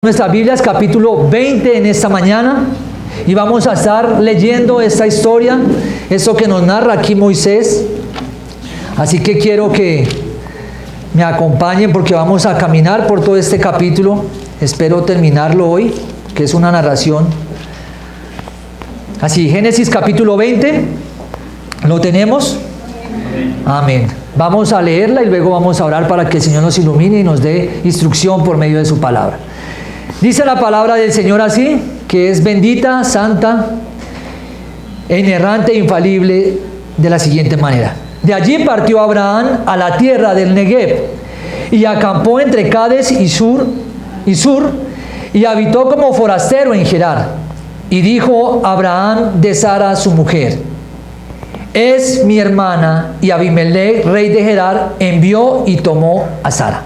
Nuestras Biblias, capítulo 20 en esta mañana, y vamos a estar leyendo esta historia, esto que nos narra aquí Moisés. Así que quiero que me acompañen porque vamos a caminar por todo este capítulo. Espero terminarlo hoy, que es una narración. Así, Génesis capítulo 20, ¿lo tenemos? Amén. Vamos a leerla y luego vamos a orar para que el Señor nos ilumine y nos dé instrucción por medio de su palabra. Dice la palabra del Señor así, que es bendita, santa, inerrante e infalible, de la siguiente manera. De allí partió Abraham a la tierra del Negev, y acampó entre Cades y Sur, y habitó como forastero en Gerar. Y dijo Abraham de Sara su mujer: es mi hermana. Y Abimelech, rey de Gerar, envió y tomó a Sara.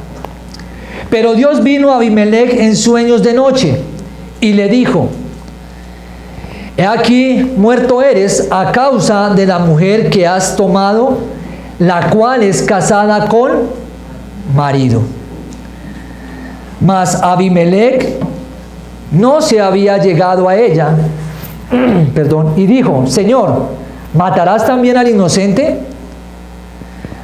Pero Dios vino a Abimelech en sueños de noche y le dijo: he aquí, muerto eres a causa de la mujer que has tomado, la cual es casada con marido. Mas Abimelech no se había llegado a ella, y dijo: Señor, ¿matarás también al inocente?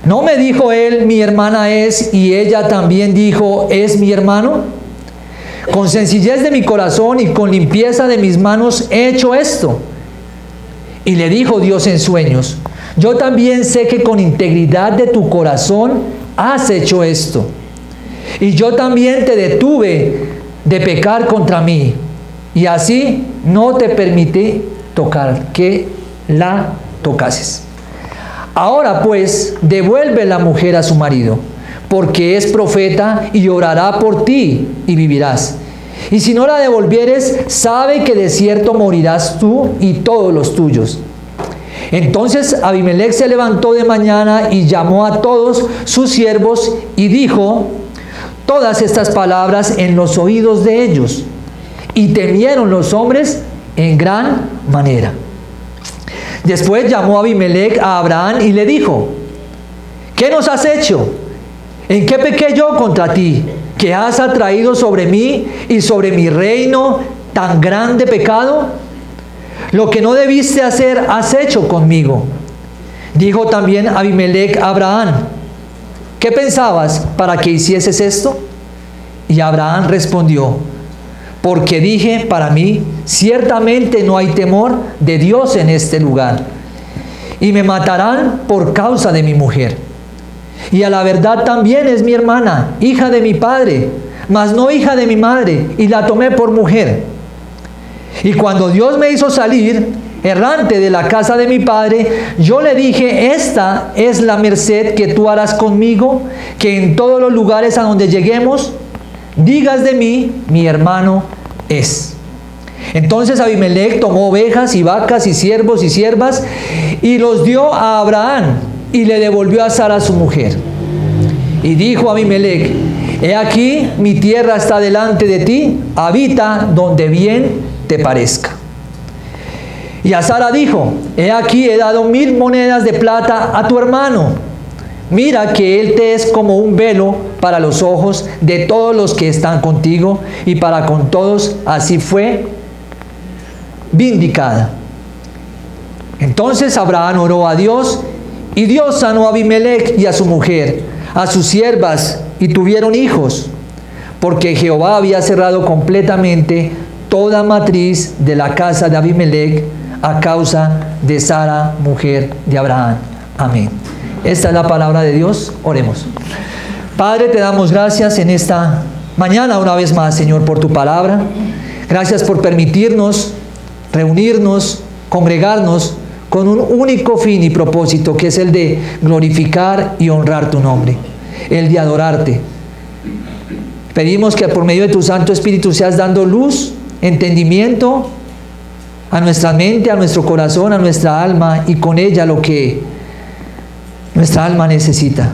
¿No me dijo él, mi hermana es, y ella también dijo, es mi hermano? Con sencillez de mi corazón y con limpieza de mis manos he hecho esto. Y le dijo Dios en sueños: yo también sé que con integridad de tu corazón has hecho esto. Y yo también te detuve de pecar contra mí, y así no te permití tocar, que la tocases. Ahora pues, devuelve la mujer a su marido, porque es profeta y orará por ti y vivirás. Y si no la devolvieres, sabe que de cierto morirás tú y todos los tuyos. Entonces Abimelech se levantó de mañana y llamó a todos sus siervos y dijo todas estas palabras en los oídos de ellos. Y temieron los hombres en gran manera. Después llamó Abimelech a Abraham y le dijo: ¿qué nos has hecho? ¿En qué pequé yo contra ti, que has atraído sobre mí y sobre mi reino tan grande pecado? Lo que no debiste hacer has hecho conmigo. Dijo también Abimelech a Abraham: ¿qué pensabas para que hicieses esto? Y Abraham respondió: porque dije para mí, ciertamente no hay temor de Dios en este lugar, y me matarán por causa de mi mujer. Y a la verdad también es mi hermana, hija de mi padre, mas no hija de mi madre, y la tomé por mujer. Y cuando Dios me hizo salir errante de la casa de mi padre, yo le dije: esta es la merced que tú harás conmigo, que en todos los lugares a donde lleguemos, digas de mí, mi hermano es. Entonces Abimelech tomó ovejas y vacas y siervos y siervas y los dio a Abraham y le devolvió a Sara su mujer. Y dijo Abimelech: he aquí, mi tierra está delante de ti, habita donde bien te parezca. Y a Sara dijo: he aquí, he dado 1000 monedas de plata a tu hermano. Mira que él te es como un velo para los ojos de todos los que están contigo, y para con todos así fue vindicada. Entonces Abraham oró a Dios, y Dios sanó a Abimelech y a su mujer, a sus siervas, y tuvieron hijos, porque Jehová había cerrado completamente toda matriz de la casa de Abimelech a causa de Sara, mujer de Abraham. Amén. Esta es la palabra de Dios. Oremos. Padre, te damos gracias en esta mañana una vez más, Señor, por tu palabra. Gracias por permitirnos reunirnos, congregarnos con un único fin y propósito, que es el de glorificar y honrar tu nombre, el de adorarte. Pedimos que por medio de tu Santo Espíritu seas dando luz, entendimiento a nuestra mente, a nuestro corazón, a nuestra alma, y con ella lo que nuestra alma necesita.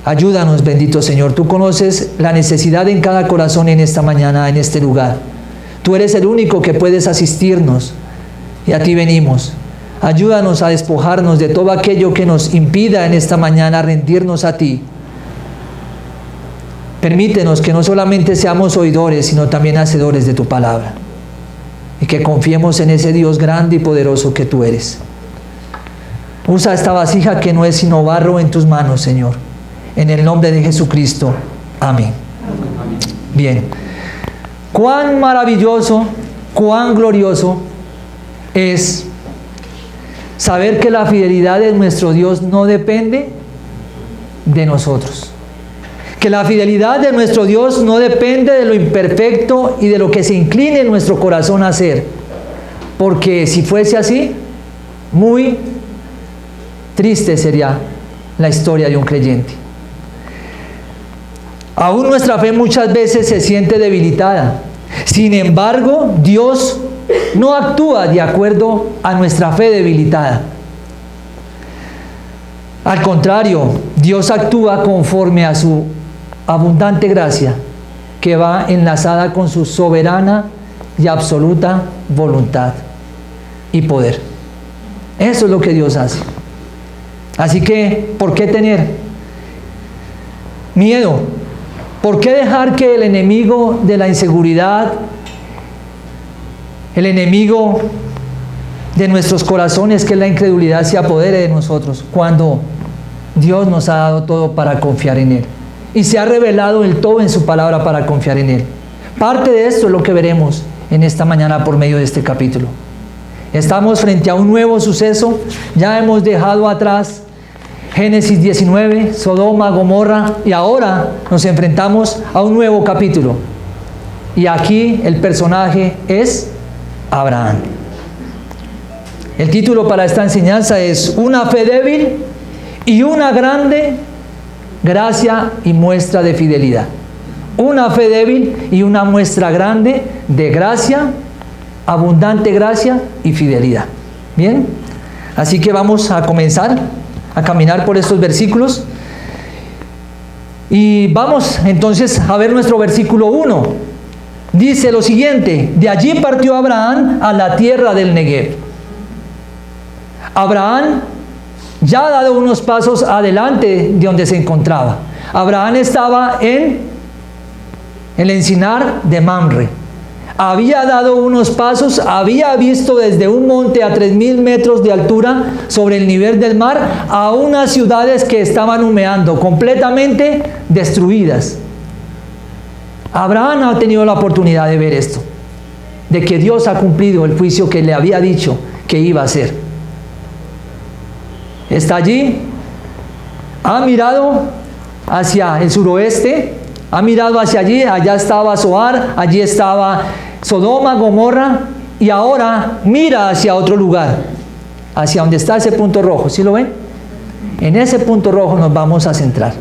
Ayúdanos, bendito Señor. Tú conoces la necesidad en cada corazón en esta mañana, en este lugar. Tú eres el único que puedes asistirnos, y a ti venimos. Ayúdanos a despojarnos de todo aquello que nos impida en esta mañana rendirnos a ti. Permítenos que no solamente seamos oidores, sino también hacedores de tu palabra. Y que confiemos en ese Dios grande y poderoso que tú eres. Usa esta vasija que no es sino barro en tus manos, Señor. En el nombre de Jesucristo. Amén. Bien. Cuán maravilloso, cuán glorioso es saber que la fidelidad de nuestro Dios no depende de nosotros. Que la fidelidad de nuestro Dios no depende de lo imperfecto y de lo que se incline en nuestro corazón a hacer. Porque si fuese así, muy triste sería la historia de un creyente. Aún nuestra fe muchas veces se siente debilitada. Sin embargo, Dios no actúa de acuerdo a nuestra fe debilitada. Al contrario, Dios actúa conforme a su abundante gracia, que va enlazada con su soberana y absoluta voluntad y poder. Eso es lo que Dios hace. Así que, ¿por qué tener miedo? ¿Por qué dejar que el enemigo de la inseguridad, el enemigo de nuestros corazones, que es la incredulidad, se apodere de nosotros, cuando Dios nos ha dado todo para confiar en Él? Y se ha revelado el todo en su palabra para confiar en Él. Parte de esto es lo que veremos en esta mañana por medio de este capítulo. Estamos frente a un nuevo suceso. Ya hemos dejado atrás Génesis 19, Sodoma, Gomorra, y ahora nos enfrentamos a un nuevo capítulo. Y aquí el personaje es Abraham. El título para esta enseñanza es Una fe débil y una grande gracia y muestra de fidelidad. Una fe débil y una muestra grande de gracia, abundante gracia y fidelidad. Bien, así que vamos a comenzar a caminar por estos versículos. Y vamos entonces a ver nuestro versículo 1. Dice lo siguiente: de allí partió Abraham a la tierra del Negev. Abraham ya ha dado unos pasos adelante de donde se encontraba. Abraham estaba en el encinar de Mamre. Había dado unos pasos, había visto desde un monte a 3000 metros de altura sobre el nivel del mar a unas ciudades que estaban humeando, completamente destruidas. Abraham ha tenido la oportunidad de ver esto, de que Dios ha cumplido el juicio que le había dicho que iba a hacer. Está allí, ha mirado hacia el suroeste, ha mirado hacia allí, allá estaba Zoar, allí estaba Sodoma, Gomorra, y ahora mira hacia otro lugar, hacia donde está ese punto rojo. ¿Sí lo ven? En ese punto rojo nos vamos a centrar.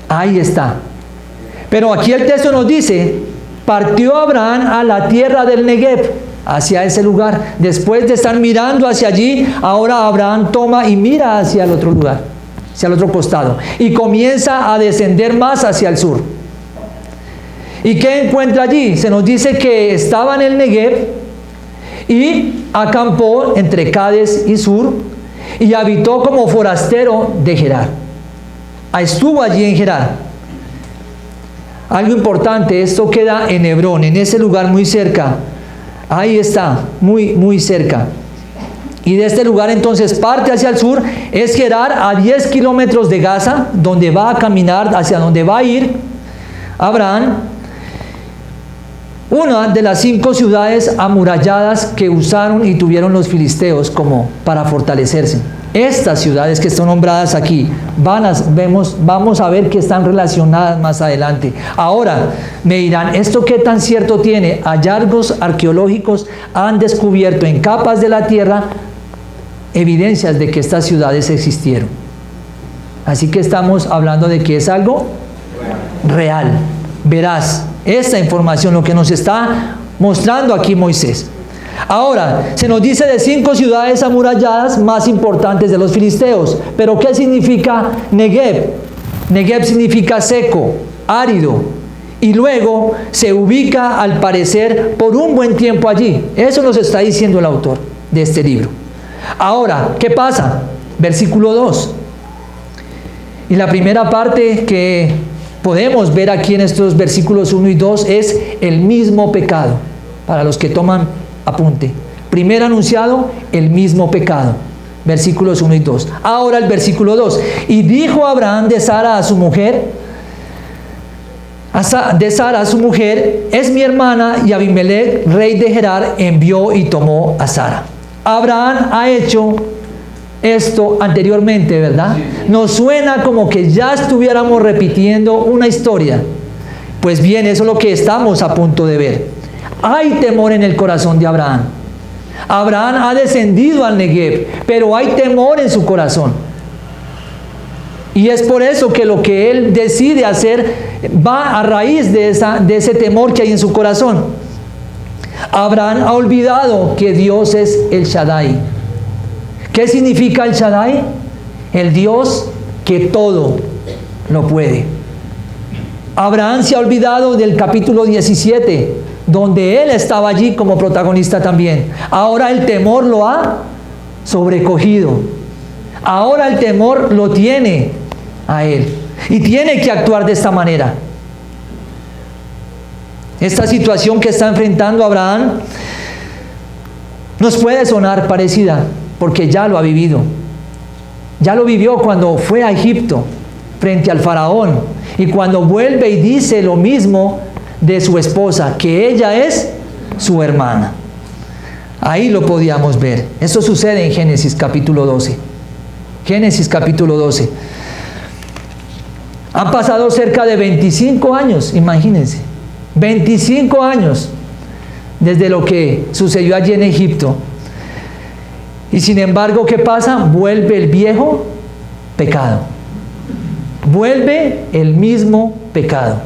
Ahí está. Pero aquí el texto nos dice: partió Abraham a la tierra del Negev, hacia ese lugar. Después de estar mirando hacia allí, ahora Abraham toma y mira hacia el otro lugar, hacia el otro costado, y comienza a descender más hacia el sur. ¿Y qué encuentra allí? Se nos dice que estaba en el Negev y acampó entre Cades y Sur y habitó como forastero de Gerar. Estuvo allí en Gerar. Algo importante, esto queda en Hebrón, en ese lugar muy cerca. Ahí está, muy cerca. Y de este lugar entonces parte hacia el sur, es Gerar, a 10 kilómetros de Gaza, donde va a caminar, hacia donde va a ir Abraham. Una de las 5 ciudades amuralladas que usaron y tuvieron los filisteos como para fortalecerse. Estas ciudades que están nombradas aquí, vamos a ver que están relacionadas más adelante. Ahora, me dirán, ¿esto qué tan cierto tiene? Hallazgos arqueológicos han descubierto en capas de la tierra evidencias de que estas ciudades existieron. Así que estamos hablando de que es algo real, veraz. Esta información, lo que nos está mostrando aquí Moisés. Ahora, se nos dice de 5 ciudades amuralladas más importantes de los filisteos. Pero ¿qué significa Negev? Negev significa seco, árido. Y luego se ubica, al parecer, por un buen tiempo allí. Eso nos está diciendo el autor de este libro. Ahora, ¿qué pasa? Versículo 2. Y la primera parte que podemos ver aquí en estos versículos 1 y 2 es el mismo pecado, para los que toman apunte. Primero anunciado, el mismo pecado. Versículos 1 y 2. Ahora el versículo 2. Y dijo Abraham de Sara a su mujer, es mi hermana, y Abimelech, rey de Gerar, envió y tomó a Sara. Abraham ha hecho esto anteriormente, ¿verdad? Nos suena como que ya estuviéramos repitiendo una historia. Pues bien, eso es lo que estamos a punto de ver. Hay temor en el corazón de Abraham. Abraham ha descendido al Negev, pero hay temor en su corazón. Y es por eso que lo que él decide hacer va a raíz de ese temor que hay en su corazón. Abraham ha olvidado que Dios es el Shaddai. ¿Qué significa el Shaddai? El Dios que todo lo puede. Abraham se ha olvidado del capítulo 17, donde él estaba allí como protagonista también. Ahora el temor lo ha sobrecogido. Ahora el temor lo tiene a él. Y tiene que actuar de esta manera. Esta situación que está enfrentando Abraham nos puede sonar parecida, porque ya lo ha vivido. Ya lo vivió cuando fue a Egipto frente al faraón, y cuando vuelve y dice lo mismo de su esposa, que ella es su hermana. Ahí lo podíamos ver. Eso sucede en Génesis capítulo 12. Génesis capítulo 12. Han pasado cerca de 25 años, imagínense. 25 años desde lo que sucedió allí en Egipto. Y sin embargo, ¿qué pasa? Vuelve el viejo pecado. Vuelve el mismo pecado.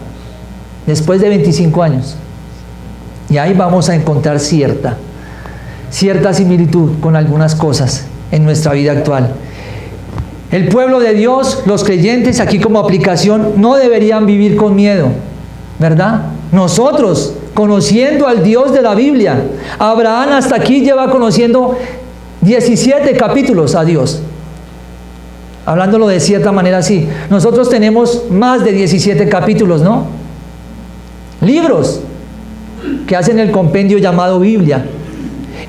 Después de 25 años. Y ahí vamos a encontrar cierta similitud con algunas cosas en nuestra vida actual. El pueblo de Dios, los creyentes, aquí como aplicación, no deberían vivir con miedo, ¿verdad? Nosotros, conociendo al Dios de la Biblia, Abraham hasta aquí lleva conociendo 17 capítulos a Dios. Hablándolo de cierta manera así. Nosotros tenemos más de 17 capítulos, ¿no? Libros que hacen el compendio llamado Biblia.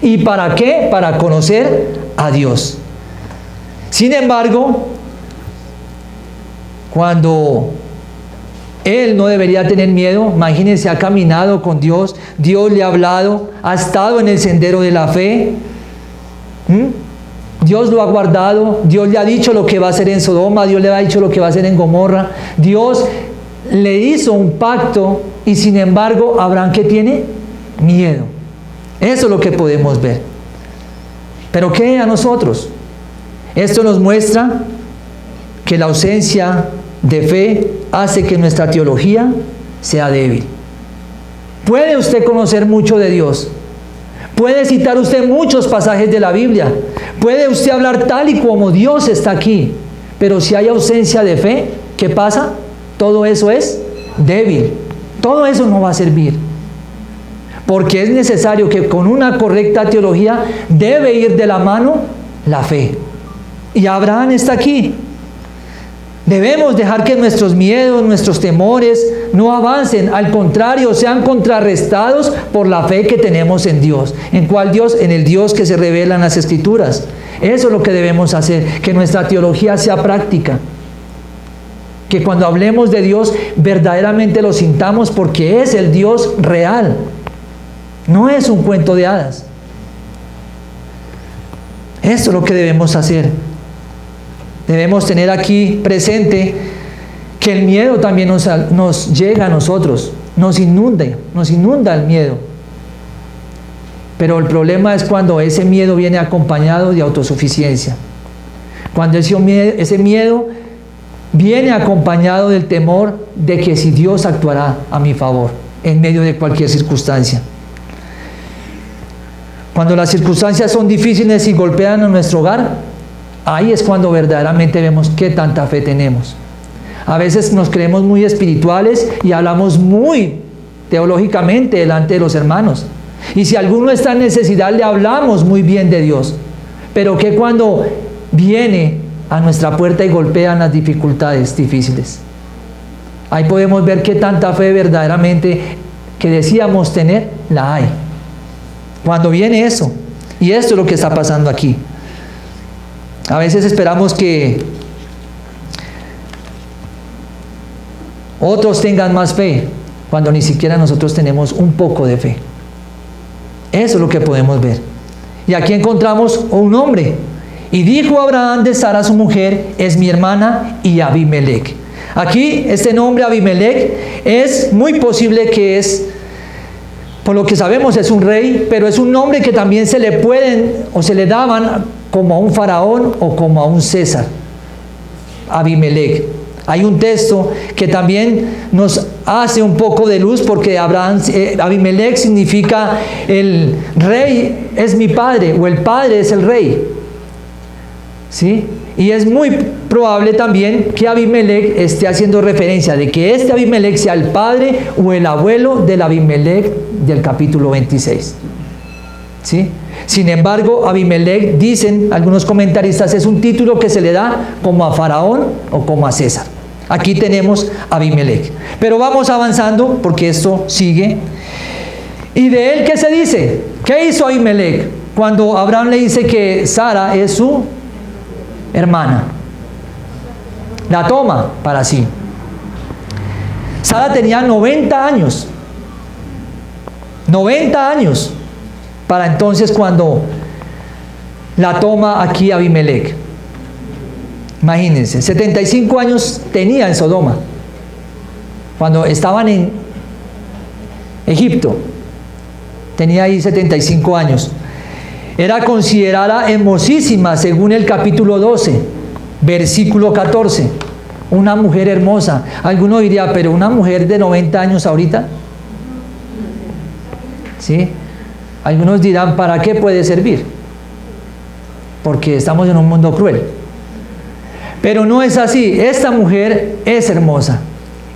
¿Y para qué? Para conocer a Dios. Sin embargo, cuando él no debería tener miedo, imagínense, ha caminado con Dios, Dios le ha hablado, ha estado en el sendero de la fe, Dios lo ha guardado, Dios le ha dicho lo que va a hacer en Sodoma, Dios le ha dicho lo que va a hacer en Gomorra, Dios le hizo un pacto, y sin embargo, Abraham, ¿qué tiene? Miedo. Eso es lo que podemos ver. ¿Pero qué a nosotros? Esto nos muestra que la ausencia de fe hace que nuestra teología sea débil. Puede usted conocer mucho de Dios, puede citar usted muchos pasajes de la Biblia, puede usted hablar tal y como Dios está aquí, pero si hay ausencia de fe, ¿qué pasa? Todo eso es débil, todo eso no va a servir, porque es necesario que con una correcta teología debe ir de la mano la fe. Y Abraham está aquí. Debemos dejar que nuestros miedos, nuestros temores no avancen, al contrario, sean contrarrestados por la fe que tenemos en Dios. ¿En cuál Dios? En el Dios que se revela en las Escrituras. Eso es lo que debemos hacer, que nuestra teología sea práctica. Que cuando hablemos de Dios, verdaderamente lo sintamos, porque es el Dios real. No es un cuento de hadas. Eso es lo que debemos hacer. Debemos tener aquí presente que el miedo también nos llega a nosotros, nos inunda el miedo. Pero el problema es cuando ese miedo viene acompañado de autosuficiencia. Cuando ese miedo viene acompañado del temor de que si Dios actuará a mi favor en medio de cualquier circunstancia. Cuando las circunstancias son difíciles y golpean a nuestro hogar, ahí es cuando verdaderamente vemos qué tanta fe tenemos. A veces nos creemos muy espirituales y hablamos muy teológicamente delante de los hermanos. Y si alguno está en necesidad, le hablamos muy bien de Dios. Pero que cuando viene a nuestra puerta y golpean las dificultades difíciles. Ahí podemos ver que tanta fe verdaderamente que decíamos tener, la hay. Cuando viene eso, y esto es lo que está pasando aquí. A veces esperamos que otros tengan más fe, cuando ni siquiera nosotros tenemos un poco de fe. Eso es lo que podemos ver. Y aquí encontramos un hombre. Y dijo Abraham de Sara su mujer, es mi hermana, y Abimelech. Aquí este nombre Abimelech es muy posible que es, por lo que sabemos es un rey, pero es un nombre que también se le pueden o se le daban como a un faraón o como a un César. Abimelech. Hay un texto que también nos hace un poco de luz porque Abimelech significa el rey es mi padre o el padre es el rey. ¿Sí? Y es muy probable también que Abimelech esté haciendo referencia de que este Abimelech sea el padre o el abuelo del Abimelech del capítulo 26. ¿Sí? Sin embargo, Abimelech, dicen algunos comentaristas, es un título que se le da como a Faraón o como a César. Aquí tenemos Abimelech. Pero vamos avanzando porque esto sigue. ¿Y de él qué se dice? ¿Qué hizo Abimelech cuando Abraham le dice que Sara es su hermana? La toma para sí. Sara tenía 90 años. 90 años. Para entonces cuando la toma aquí Abimelech. Imagínense, 75 años tenía en Sodoma. Cuando estaban en Egipto. Tenía ahí 75 años. Era considerada hermosísima según el capítulo 12, versículo 14. Una mujer hermosa. Alguno diría, pero una mujer de 90 años ahorita. ¿Sí? Algunos dirán, ¿para qué puede servir? Porque estamos en un mundo cruel. Pero no es así. Esta mujer es hermosa.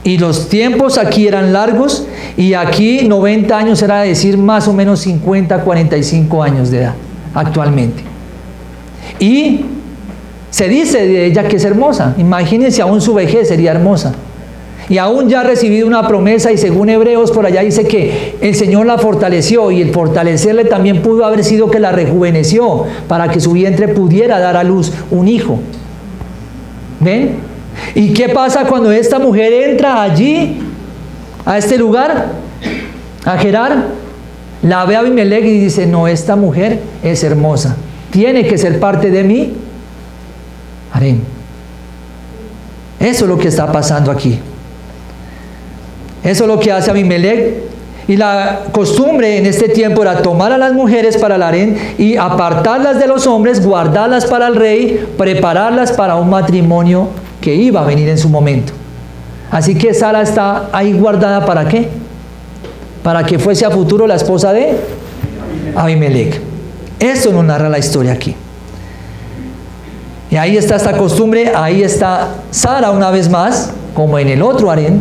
Y los tiempos aquí eran largos. Y aquí 90 años era decir más o menos 50, 45 años de edad actualmente. Y se dice de ella que es hermosa. Imagínense, aún su vejez sería hermosa. Y aún ya ha recibido una promesa, y según Hebreos por allá dice que el Señor la fortaleció, y el fortalecerle también pudo haber sido que la rejuveneció para que su vientre pudiera dar a luz un hijo. ¿Ven? ¿Y qué pasa cuando esta mujer entra allí, a este lugar, a Gerar? La ve a Abimelech y dice, no, esta mujer es hermosa, tiene que ser parte de mí harén. Eso es lo que está pasando aquí. Eso es lo que hace Abimelech. Y la costumbre en este tiempo era tomar a las mujeres para el harén y apartarlas de los hombres, guardarlas para el rey, prepararlas para un matrimonio que iba a venir en su momento. Así que Sara está ahí guardada, ¿para qué? Para que fuese a futuro la esposa de Abimelech. Esto nos narra la historia aquí. Y ahí está esta costumbre, ahí está Sara una vez más, como en el otro harén.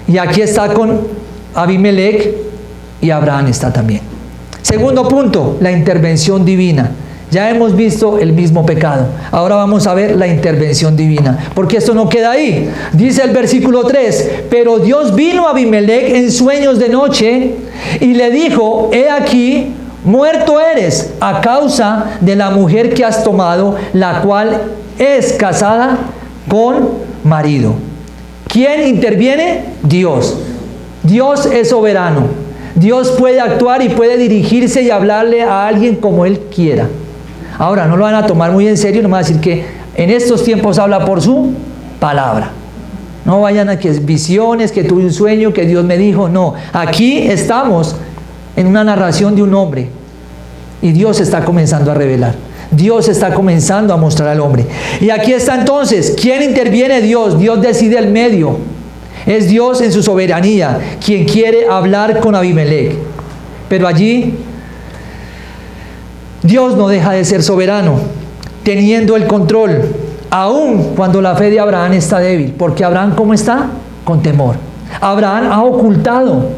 Y aquí está con Abimelech, y Abraham está también. Segundo punto, la intervención divina. Ya hemos visto el mismo pecado. Ahora vamos a ver la intervención divina. Porque esto no queda ahí. Dice el versículo 3, pero Dios vino a Abimelech en sueños de noche y le dijo, he aquí, muerto eres a causa de la mujer que has tomado, la cual es casada con marido. ¿Quién interviene? Dios. Dios es soberano. Dios puede actuar y puede dirigirse y hablarle a alguien como Él quiera. Ahora, no lo van a tomar muy en serio, no van a decir que en estos tiempos habla por su palabra. No vayan a que es visiones, que tuve un sueño, que Dios me dijo. No, aquí estamos en una narración de un hombre y Dios está comenzando a revelar. Dios está comenzando a mostrar al hombre. Y aquí está entonces, ¿quién interviene? Dios. Dios decide el medio. Es Dios en su soberanía quien quiere hablar con Abimelech. Pero allí Dios no deja de ser soberano, teniendo el control, aun cuando la fe de Abraham está débil. Porque Abraham, ¿cómo está? Con temor. Abraham ha ocultado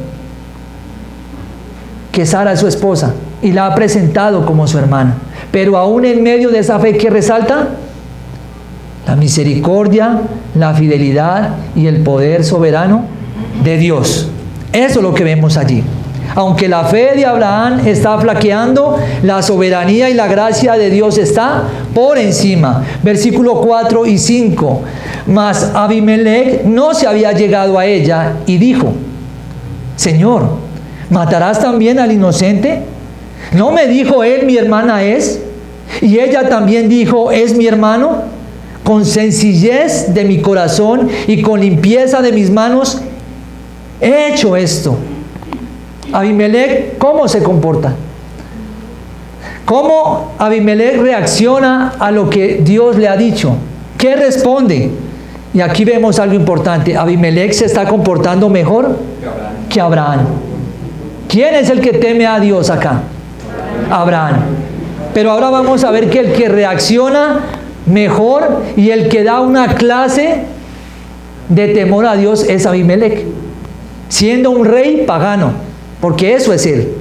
que Sara es su esposa y la ha presentado como su hermana. Pero aún en medio de esa fe que resalta, La misericordia, la fidelidad y el poder soberano de Dios. Eso es lo que vemos allí. Aunque la fe de Abraham está flaqueando, la soberanía y la gracia de Dios está por encima. Versículo 4 y 5. Mas Abimelech no se había llegado a ella y dijo: Señor, ¿matarás también al inocente? ¿No me dijo él, mi hermana es? Y ella también dijo, ¿es mi hermano? Con sencillez de mi corazón y con limpieza de mis manos he hecho esto. Abimelech, ¿cómo se comporta? ¿Cómo Abimelech reacciona a lo que Dios le ha dicho? ¿Qué responde? Y aquí vemos algo importante. Abimelech se está comportando mejor que Abraham. ¿Quién es el que teme a Dios acá? Abraham. Pero ahora vamos a ver que el que reacciona mejor y el que da una clase de temor a Dios es Abimelech, siendo un rey pagano, porque eso es él.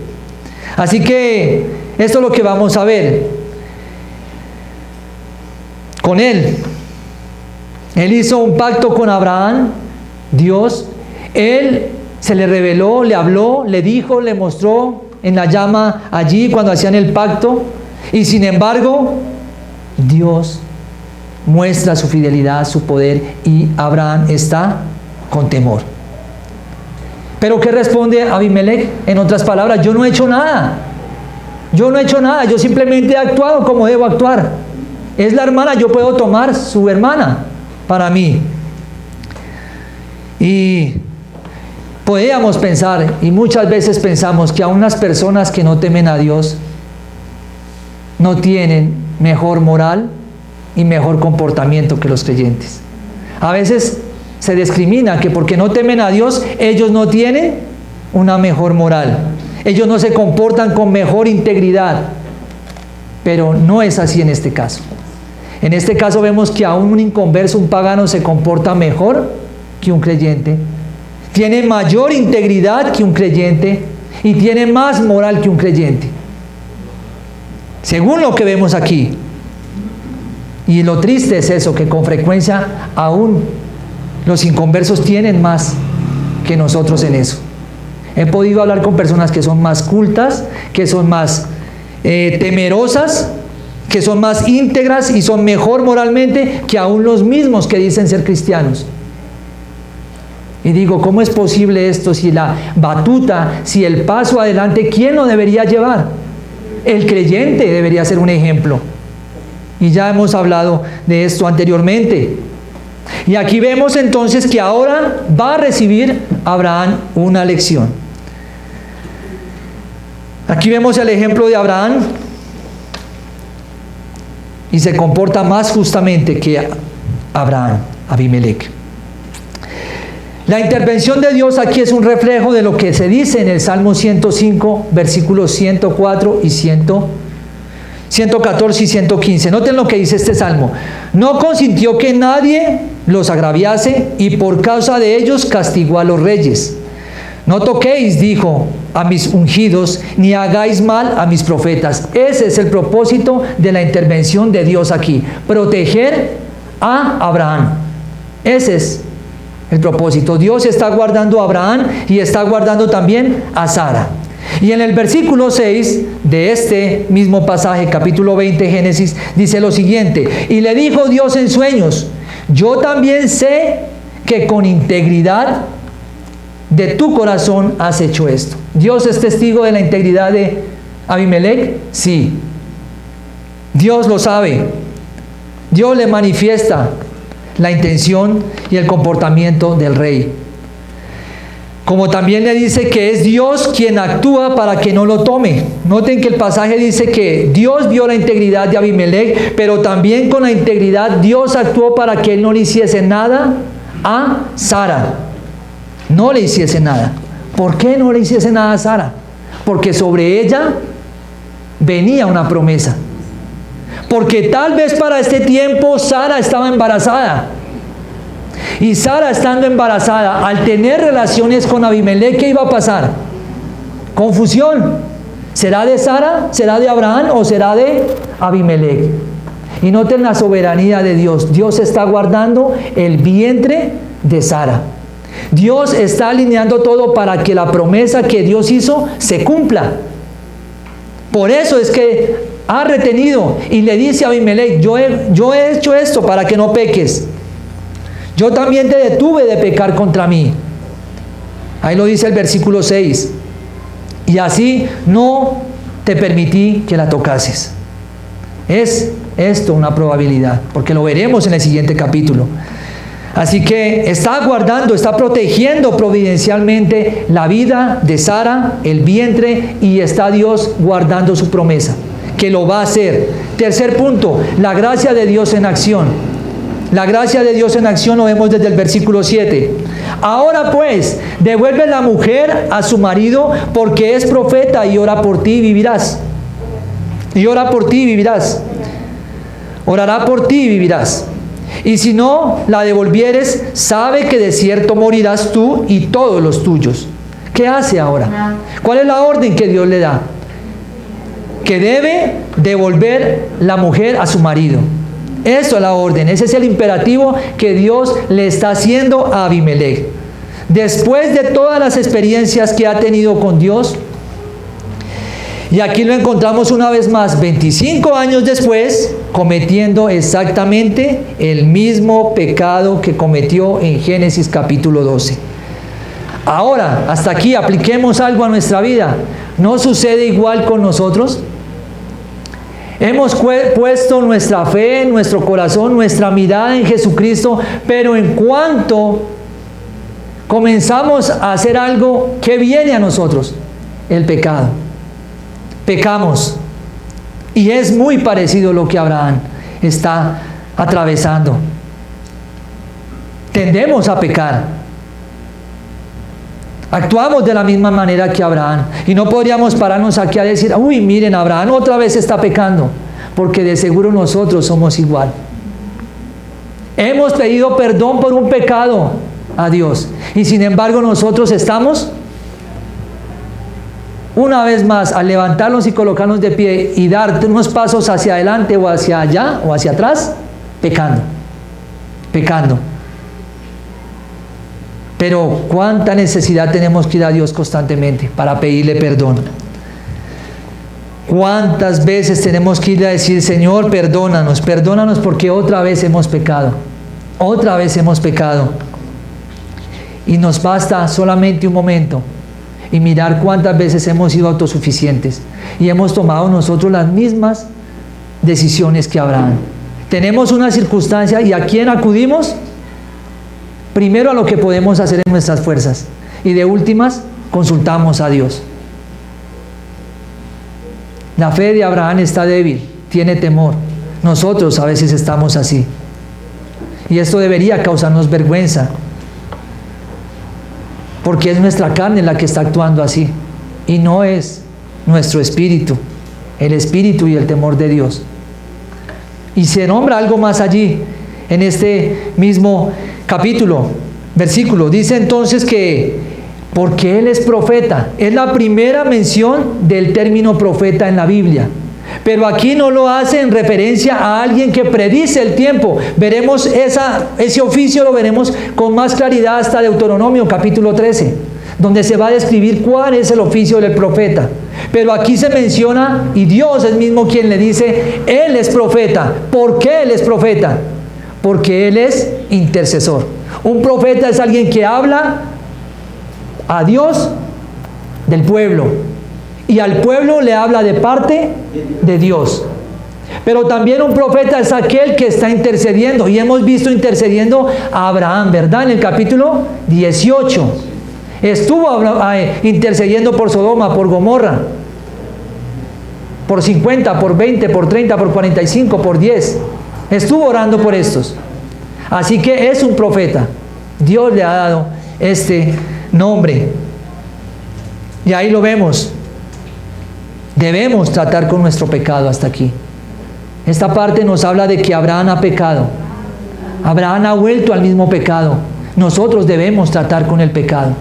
Así que esto es lo que vamos a ver con él. Él hizo un pacto con Abraham, Dios. Él se le reveló, le habló, le dijo, le mostró en la llama allí cuando hacían el pacto. Y sin embargo, Dios muestra su fidelidad, su poder, y Abraham está con temor. Pero ¿qué responde Abimelech? En otras palabras, yo no he hecho nada. Yo no he hecho nada, yo simplemente he actuado como debo actuar. Es la hermana, yo puedo tomar su hermana para mí. Y podríamos pensar, y muchas veces pensamos, que aún las personas que no temen a Dios no tienen mejor moral y mejor comportamiento que los creyentes. A veces se discrimina que porque no temen a Dios, ellos no tienen una mejor moral. Ellos no se comportan con mejor integridad. Pero no es así en este caso. En este caso vemos que aún un inconverso, un pagano, se comporta mejor que un creyente. Tiene mayor integridad que un creyente y tiene más moral que un creyente. Según lo que vemos aquí. Y lo triste es eso, que con frecuencia aún los inconversos tienen más que nosotros en eso. He podido hablar con personas que son más cultas, que son más temerosas, que son más íntegras y son mejor moralmente que aún los mismos que dicen ser cristianos. Y digo, ¿cómo es posible esto? Si la batuta, si el paso adelante, ¿quién lo debería llevar? El creyente debería ser un ejemplo. Y ya hemos hablado de esto anteriormente. Y aquí vemos entonces que ahora va a recibir Abraham una lección. Aquí vemos el ejemplo de Abraham y se comporta más justamente que Abraham, Abimelech. La intervención de Dios aquí es un reflejo de lo que se dice en el Salmo 105, versículos 104 y 114 y 115. Noten lo que dice este salmo. No consintió que nadie los agraviase y por causa de ellos castigó a los reyes. No toquéis, dijo, a mis ungidos, ni hagáis mal a mis profetas. Ese es el propósito de la intervención de Dios aquí. Proteger a Abraham. Ese es el propósito. Dios está guardando a Abraham y está guardando también a Sara. Y en el versículo 6 de este mismo pasaje, capítulo 20, Génesis, dice lo siguiente: y le dijo Dios en sueños, yo también sé que con integridad de tu corazón has hecho esto. ¿Dios es testigo de la integridad de Abimelech? Sí. Dios lo sabe. Dios le manifiesta la intención y el comportamiento del rey. Como también le dice que es Dios quien actúa para que no lo tome. Noten que el pasaje dice que Dios vio la integridad de Abimelech, pero también con la integridad Dios actuó para que él no le hiciese nada a Sara. No le hiciese nada. ¿Por qué no le hiciese nada a Sara? Porque sobre ella venía una promesa. Porque tal vez para este tiempo Sara estaba embarazada. Y Sara, estando embarazada, al tener relaciones con Abimelech, ¿qué iba a pasar? Confusión. ¿Será de Sara? ¿Será de Abraham? ¿O será de Abimelech? Y noten la soberanía de Dios. Dios está guardando el vientre de Sara. Dios está alineando todo para que la promesa que Dios hizo se cumpla. Por eso es que ha retenido y le dice a Abimelech, yo he hecho esto para que no peques. Yo también te detuve de pecar contra mí. Ahí lo dice el versículo 6. Y así no te permití que la tocases. Es esto una probabilidad, porque lo veremos en el siguiente capítulo. Así que está guardando, está protegiendo providencialmente la vida de Sara, el vientre, y está Dios guardando su promesa, que lo va a hacer. Tercer punto, la gracia de Dios en acción. La gracia de Dios en acción lo vemos desde el versículo 7. Ahora pues, devuelve la mujer a su marido, porque es profeta y ora por ti y vivirás. Y ora por ti y vivirás. Orará por ti y vivirás. Y si no la devolvieres, sabe que de cierto morirás tú y todos los tuyos. ¿Qué hace ahora? ¿Cuál es la orden que Dios le da? Que debe devolver la mujer a su marido. Eso es la orden, ese es el imperativo que Dios le está haciendo a Abimelech. Después de todas las experiencias que ha tenido con Dios, y aquí lo encontramos una vez más, 25 años después, cometiendo exactamente el mismo pecado que cometió en Génesis capítulo 12. Ahora, hasta aquí, apliquemos algo a nuestra vida. ¿No sucede igual con nosotros? Hemos puesto nuestra fe, nuestro corazón, nuestra mirada en Jesucristo, pero en cuanto comenzamos a hacer algo, ¿qué viene a nosotros? El pecado. Pecamos. Y es muy parecido a lo que Abraham está atravesando. Tendemos a pecar. Actuamos de la misma manera que Abraham. Y no podríamos pararnos aquí a decir, uy, miren, Abraham otra vez está pecando. Porque de seguro nosotros somos igual. Hemos pedido perdón por un pecado a Dios. Y sin embargo nosotros estamos, una vez más, al levantarnos y colocarnos de pie y dar unos pasos hacia adelante o hacia allá o hacia atrás, pecando. Pecando. Pero cuánta necesidad tenemos que ir a Dios constantemente para pedirle perdón. Cuántas veces tenemos que ir a decir, Señor, perdónanos, perdónanos porque otra vez hemos pecado. Otra vez hemos pecado. Y nos basta solamente un momento y mirar cuántas veces hemos sido autosuficientes y hemos tomado nosotros las mismas decisiones que Abraham. Tenemos una circunstancia y ¿a quién acudimos? Primero a lo que podemos hacer en nuestras fuerzas y de últimas consultamos a Dios. La fe de Abraham está débil, tiene temor. Nosotros a veces estamos así. Y esto debería causarnos vergüenza, porque es nuestra carne la que está actuando así y no es nuestro espíritu, el espíritu y el temor de Dios. Y se nombra algo más allí en este mismo capítulo, versículo. Dice entonces que porque él es profeta, es la primera mención del término profeta en la Biblia. Pero aquí no lo hace en referencia a alguien que predice el tiempo. Veremos ese oficio, lo veremos con más claridad hasta Deuteronomio capítulo 13, donde se va a describir cuál es el oficio del profeta. Pero aquí se menciona, y Dios es mismo quien le dice, Él es profeta. ¿Por qué Él es profeta? Porque Él es intercesor. Un profeta es alguien que habla a Dios del pueblo. Y al pueblo le habla de parte de Dios. Pero también un profeta es aquel que está intercediendo. Y hemos visto intercediendo a Abraham, ¿verdad? En el capítulo 18. Estuvo intercediendo por Sodoma, por Gomorra. Por 50, por 20, por 30, por 45, por 10. Estuvo orando por estos. Así que es un profeta. Dios le ha dado este nombre. Y ahí lo vemos. Debemos tratar con nuestro pecado hasta aquí. Esta parte nos habla de que Abraham ha pecado. Abraham ha vuelto al mismo pecado. Nosotros debemos tratar con el pecado.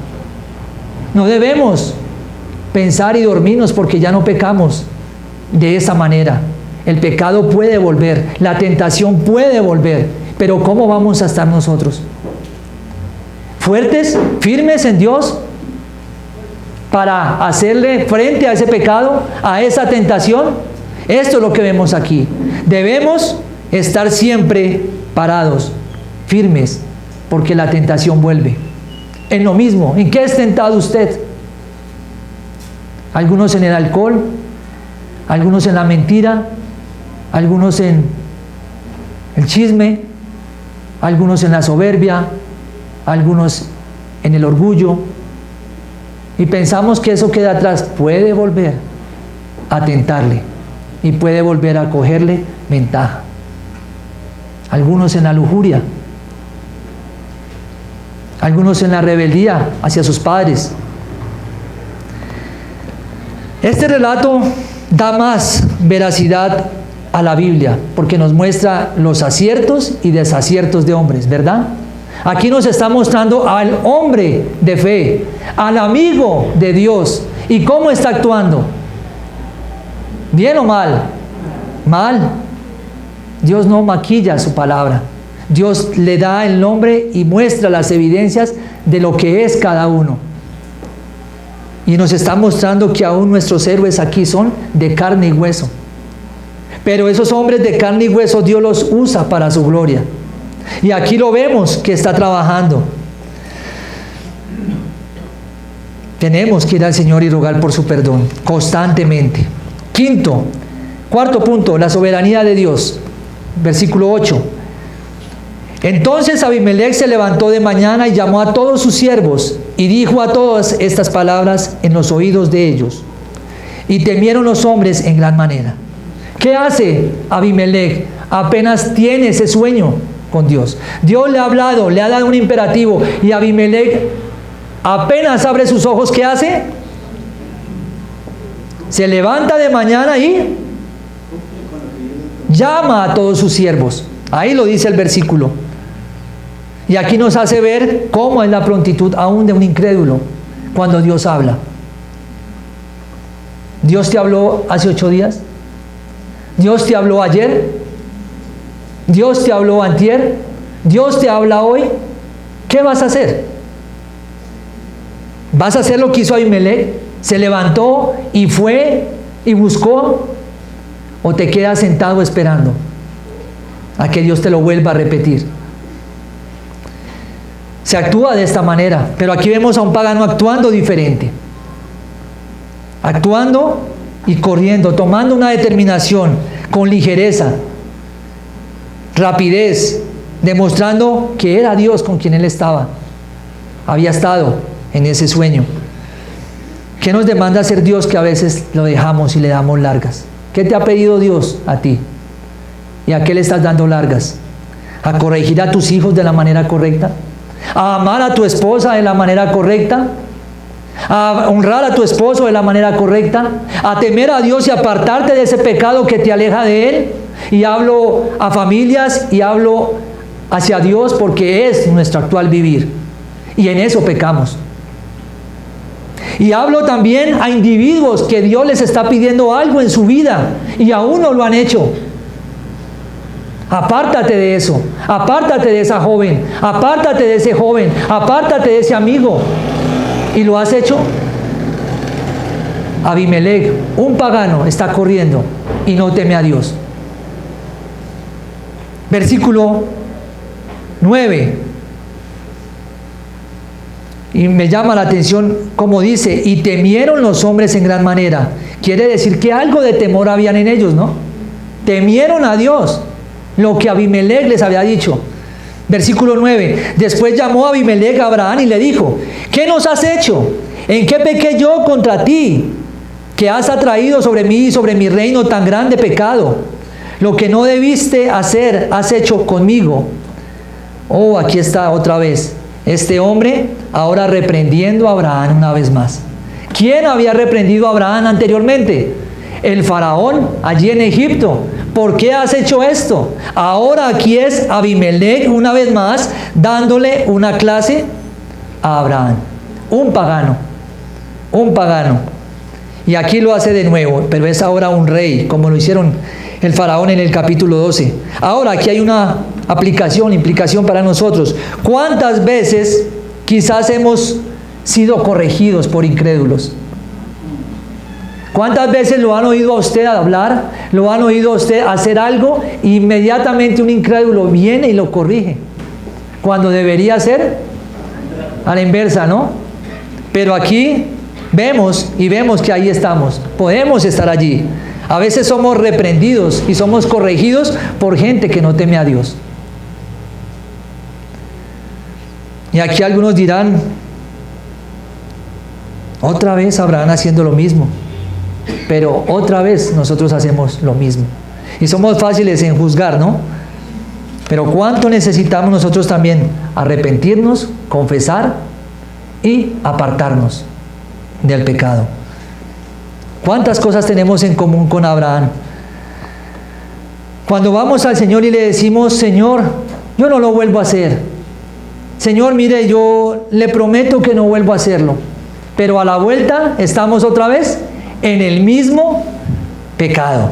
No debemos pensar y dormirnos porque ya no pecamos de esa manera. El pecado puede volver, la tentación puede volver, pero ¿cómo vamos a estar nosotros? ¿Fuertes, firmes en Dios para hacerle frente a ese pecado, a esa tentación? Esto es lo que vemos aquí. Debemos estar siempre parados, firmes, porque la tentación vuelve. En lo mismo, ¿en qué es tentado usted? Algunos en el alcohol, algunos en la mentira, algunos en el chisme, algunos en la soberbia, algunos en el orgullo, y pensamos que eso queda atrás. Puede volver a tentarle y puede volver a cogerle ventaja. Algunos en la lujuria, algunos en la rebeldía hacia sus padres. Este relato da más veracidad a la Biblia porque nos muestra los aciertos y desaciertos de hombres, ¿verdad? Aquí nos está mostrando al hombre de fe, al amigo de Dios. ¿Y cómo está actuando? ¿Bien o mal? Mal. Dios no maquilla su palabra. Dios le da el nombre y muestra las evidencias de lo que es cada uno. Y nos está mostrando que aún nuestros héroes aquí son de carne y hueso. Pero esos hombres de carne y hueso Dios los usa para su gloria. Y aquí lo vemos que está trabajando. Tenemos que ir al Señor y rogar por su perdón constantemente. Cuarto punto, la soberanía de Dios. Versículo 8. Entonces Abimelech se levantó de mañana y llamó a todos sus siervos y dijo a todas estas palabras en los oídos de ellos. Y temieron los hombres en gran manera. ¿Qué hace Abimelech? Apenas tiene ese sueño con Dios. Dios le ha hablado, le ha dado un imperativo, y Abimelech apenas abre sus ojos. ¿Qué hace? Se levanta de mañana y llama a todos sus siervos. Ahí lo dice el versículo. Y aquí nos hace ver cómo es la prontitud aún de un incrédulo cuando Dios habla. ¿Dios te habló hace 8 días? ¿Dios te habló ayer? ¿Dios te habló antier? ¿Dios te habla hoy? ¿Qué vas a hacer? ¿Vas a hacer lo que hizo Abimelech? ¿Se levantó y fue y buscó? ¿O te quedas sentado esperando a que Dios te lo vuelva a repetir? Se actúa de esta manera, pero aquí vemos a un pagano actuando diferente. Actuando y corriendo, tomando una determinación con ligereza, rapidez, demostrando que era Dios con quien él había estado en ese sueño. ¿Qué nos demanda hacer Dios que a veces lo dejamos y le damos largas? ¿Qué te ha pedido Dios a ti? ¿Y a qué le estás dando largas? ¿A corregir a tus hijos de la manera correcta? ¿A amar a tu esposa de la manera correcta? ¿A honrar a tu esposo de la manera correcta? ¿A temer a Dios y apartarte de ese pecado que te aleja de Él? Y hablo a familias y hablo hacia Dios porque es nuestro actual vivir. Y en eso pecamos. Y hablo también a individuos que Dios les está pidiendo algo en su vida y aún no lo han hecho. Apártate de eso, apártate de esa joven, apártate de ese joven, apártate de ese amigo. ¿Y lo has hecho? Abimelech, un pagano, está corriendo y no teme a Dios. Versículo 9. Y me llama la atención como dice, y temieron los hombres en gran manera. Quiere decir que algo de temor habían en ellos, ¿no? Temieron a Dios, lo que Abimelech les había dicho. Versículo 9. Después llamó Abimelech a Abraham y le dijo: ¿qué nos has hecho? ¿En qué pequé yo contra ti? Que has atraído sobre mí y sobre mi reino tan grande pecado. Lo que no debiste hacer, has hecho conmigo. Oh, aquí está otra vez. Este hombre ahora reprendiendo a Abraham una vez más. ¿Quién había reprendido a Abraham anteriormente? El faraón allí en Egipto. ¿Por qué has hecho esto? Ahora aquí es Abimelech una vez más dándole una clase a Abraham. Un pagano. Un pagano. Y aquí lo hace de nuevo, pero es ahora un rey, como lo hicieron el faraón en el capítulo 12. Ahora, aquí hay una implicación para nosotros. ¿Cuántas veces quizás hemos sido corregidos por incrédulos? ¿Cuántas veces lo han oído a usted hablar? ¿Lo han oído a usted hacer algo? E inmediatamente un incrédulo viene y lo corrige. Cuando debería ser a la inversa, ¿no? Pero aquí vemos que ahí estamos. Podemos estar allí. A veces somos reprendidos y somos corregidos por gente que no teme a Dios. Y aquí algunos dirán, otra vez Abraham haciendo lo mismo. Pero otra vez nosotros hacemos lo mismo. Y somos fáciles en juzgar, ¿no? Pero ¿cuánto necesitamos nosotros también arrepentirnos, confesar y apartarnos del pecado? ¿Cuántas cosas tenemos en común con Abraham? Cuando vamos al Señor y le decimos, Señor, yo no lo vuelvo a hacer. Señor, mire, yo le prometo que no vuelvo a hacerlo. Pero a la vuelta estamos otra vez en el mismo pecado.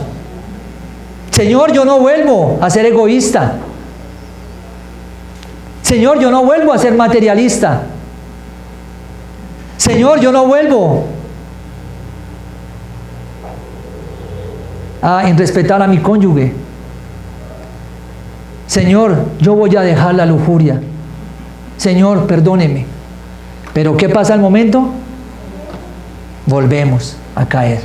Señor, yo no vuelvo a ser egoísta. Señor, yo no vuelvo a ser materialista. Señor, yo no vuelvo a respetar a mi cónyuge. Señor, yo voy a dejar la lujuria. Señor, perdóneme. Pero ¿qué pasa al momento? Volvemos a caer.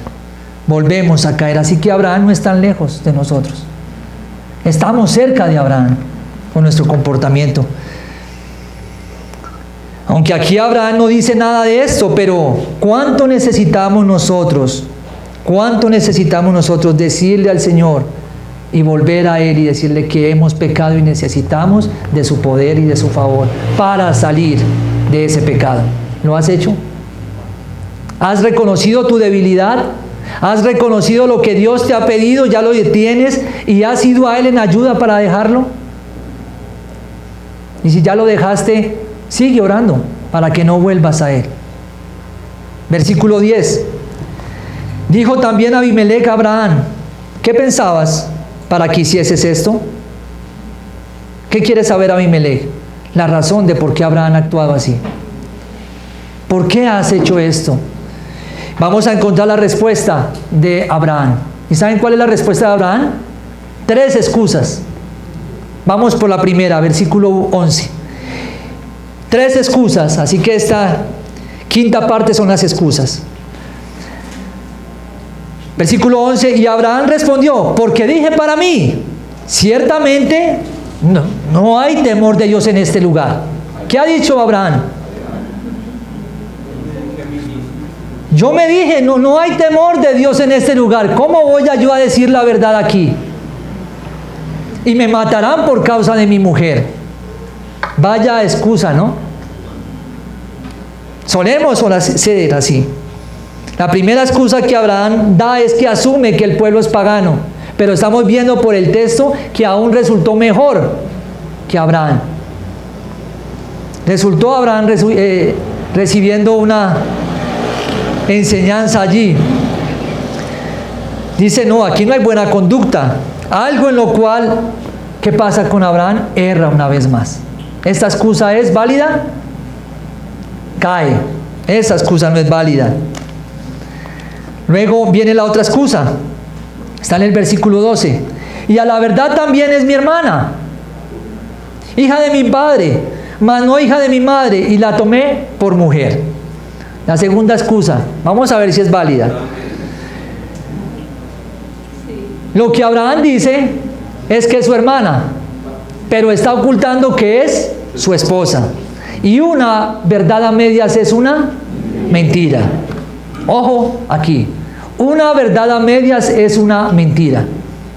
Volvemos a caer. Así que Abraham no es tan lejos de nosotros. Estamos cerca de Abraham con nuestro comportamiento. Aunque aquí Abraham no dice nada de esto, pero ¿cuánto necesitamos nosotros? ¿Cuánto necesitamos nosotros decirle al Señor y volver a Él y decirle que hemos pecado y necesitamos de su poder y de su favor para salir de ese pecado? ¿Lo has hecho? ¿Has reconocido tu debilidad? ¿Has reconocido lo que Dios te ha pedido? ¿Ya lo tienes? ¿Y has ido a Él en ayuda para dejarlo? Y si ya lo dejaste, sigue orando para que no vuelvas a Él. Versículo 10. Dijo también Abimelec a Abraham, ¿qué pensabas para que hicieses esto? ¿Qué quiere saber Abimelec? La razón de por qué Abraham ha actuado así. ¿Por qué has hecho esto? Vamos a encontrar la respuesta de Abraham. ¿Y saben cuál es la respuesta de Abraham? 3 excusas. Vamos por la primera, versículo 11. 3 excusas, así que esta quinta parte son las excusas. Versículo 11, y Abraham respondió, porque dije para mí, ciertamente no hay temor de Dios en este lugar. ¿Qué ha dicho Abraham? Yo me dije, no hay temor de Dios en este lugar. ¿Cómo voy yo a decir la verdad aquí? Y me matarán por causa de mi mujer. Vaya excusa, ¿no? Solemos ser así. La primera excusa que Abraham da es que asume que el pueblo es pagano. Pero estamos viendo por el texto que aún resultó mejor que Abraham. Resultó Abraham recibiendo una enseñanza allí. Dice, no, aquí no hay buena conducta. Algo en lo cual, ¿qué pasa con Abraham? Erra una vez más. ¿Esta excusa es válida? Cae. Esa excusa no es válida. Luego viene la otra excusa. Está en el versículo 12. Y a la verdad también es mi hermana, hija de mi padre, mas no hija de mi madre, y la tomé por mujer. La segunda excusa. Vamos a ver si es válida. Lo que Abraham dice es que es su hermana, pero está ocultando que es su esposa. Y una verdad a medias es una mentira. Ojo aquí. Una verdad a medias es una mentira.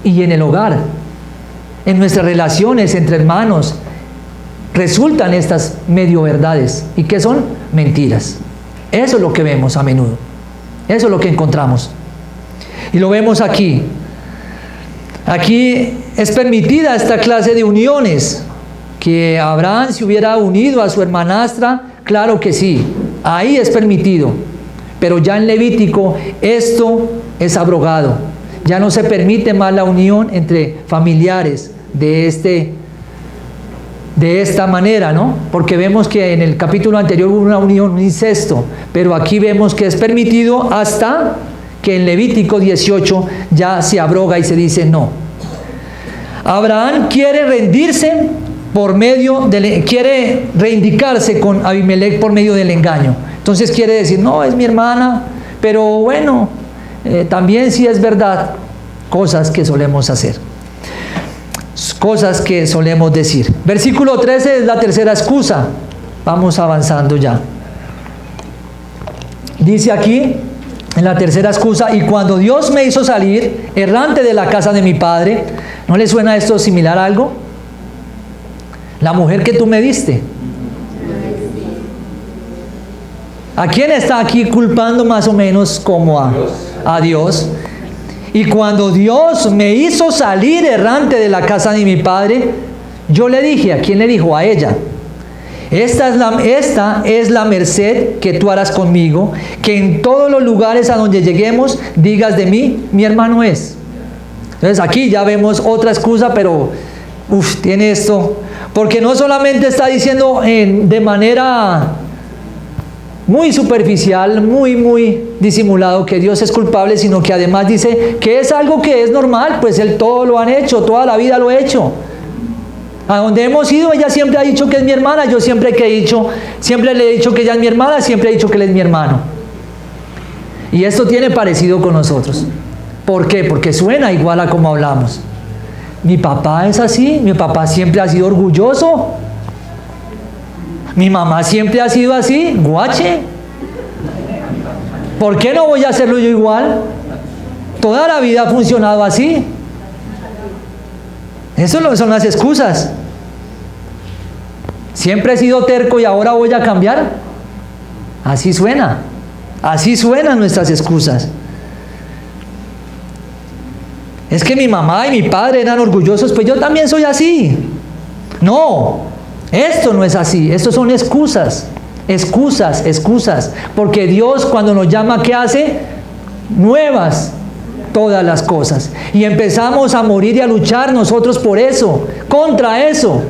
Y en el hogar, en nuestras relaciones entre hermanos, resultan estas medio verdades. ¿Y qué son? Mentiras. Eso es lo que vemos a menudo. Eso es lo que encontramos. Y lo vemos aquí. Aquí es permitida esta clase de uniones. Que Abraham se hubiera unido a su hermanastra, claro que sí. Ahí es permitido. Pero ya en Levítico esto es abrogado. Ya no se permite más la unión entre familiares de esta manera, ¿no? Porque vemos que en el capítulo anterior hubo una unión, un incesto, pero aquí vemos que es permitido hasta que en Levítico 18 ya se abroga y se dice no. Abraham quiere rendirse quiere reivindicarse con Abimelech por medio del engaño. Entonces quiere decir, no, es mi hermana, pero bueno, también sí es verdad. Cosas que solemos hacer. Cosas que solemos decir. Versículo 13 es la tercera excusa. Vamos avanzando ya. Dice aquí, en la tercera excusa, y cuando Dios me hizo salir errante de la casa de mi padre, ¿no le suena esto similar a algo? La mujer que tú me diste. ¿A quién está aquí culpando más o menos como a Dios? Y cuando Dios me hizo salir errante de la casa de mi padre, yo le dije, ¿a quién le dijo? A ella. Esta es la merced que tú harás conmigo, que en todos los lugares a donde lleguemos digas de mí, mi hermano es. Entonces aquí ya vemos otra excusa, pero tiene esto, porque no solamente está diciendo de manera muy superficial, muy disimulado que Dios es culpable, sino que además dice que es algo que es normal, pues él todo lo han hecho, toda la vida lo he hecho. A donde hemos ido, ella siempre ha dicho que es mi hermana, yo siempre le he dicho que ella es mi hermana, siempre he dicho que él es mi hermano. Y esto tiene parecido con nosotros. ¿Por qué? Porque suena igual a como hablamos. Mi papá es así, mi papá siempre ha sido orgulloso. Mi mamá siempre ha sido así, guache. ¿Por qué no voy a hacerlo yo igual? Toda la vida ha funcionado así. Eso son las excusas. Siempre he sido terco y ahora voy a cambiar. Así suena. Así suenan nuestras excusas. Es que mi mamá y mi padre eran orgullosos, pues yo también soy así. No, esto no es así. Esto son excusas. Excusas. Porque Dios cuando nos llama, ¿qué hace? Nuevas todas las cosas. Y empezamos a morir y a luchar nosotros por eso, contra eso.